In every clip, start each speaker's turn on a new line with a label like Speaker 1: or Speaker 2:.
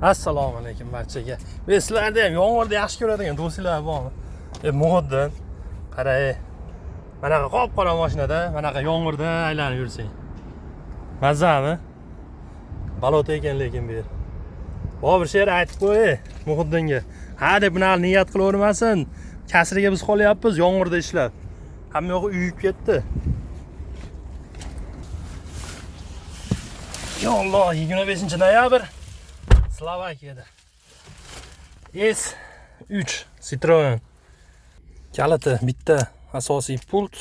Speaker 1: Assalomu alaykum barchaga. Men sizlarni ham yomg'irda yaxshi ko'radigan do'stlar bormi? Muhitdin qarang. Manaqa qop-qora mashinada, manaqa yomg'irda aylanib yursang. Mazami? Balot ekan lekin bu yer. Bir she'r aytib qo'y, Muhiddinga. Ha deb bunaqa niyat qilavermasin. Kasriga biz qolyapmiz yomg'irda ishlab. Hamma yo'q uyib ketdi. Ya Allah, 25-noyabr Slovakiyada. S3 Citroen. Kaliti bitta asosiy pult.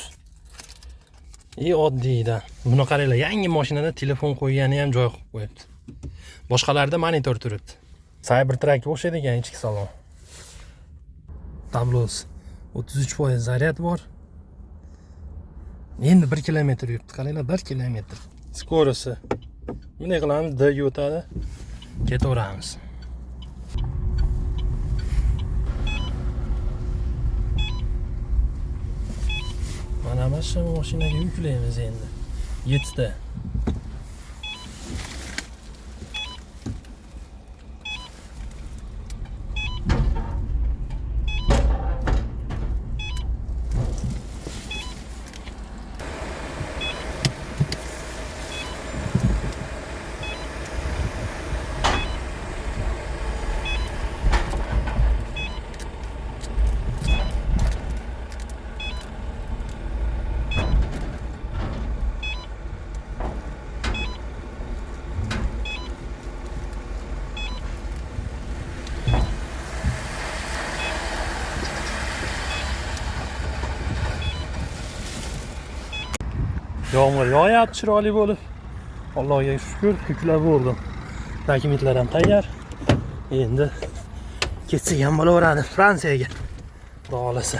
Speaker 1: Oddiyda. Buni qaranglar, yangi mashinada telefon qo'ygani ham joy qilib qo'yibdi. Boshqalarda monitor turibdi. Cybertruckga o'xshaydi ekan ichki salon. Tablos 33% zaryad bor. Endi 1 kilometr yuribdi. Qaranglar, 1 kilometr. Skorosi. Bunday qilamiz, D-ga o'tadi. Ketaveramiz. Mana shu mashinaga yuklaymiz endi. 7 ta. Yağmur yağayapti chiroyli bo'lib. Allohga shukr, yuklab bo'ldim. Dokumentlar ham tayyor. Endi ketsak ham bo'laveradi Fransiyaga. Xudo xolasa.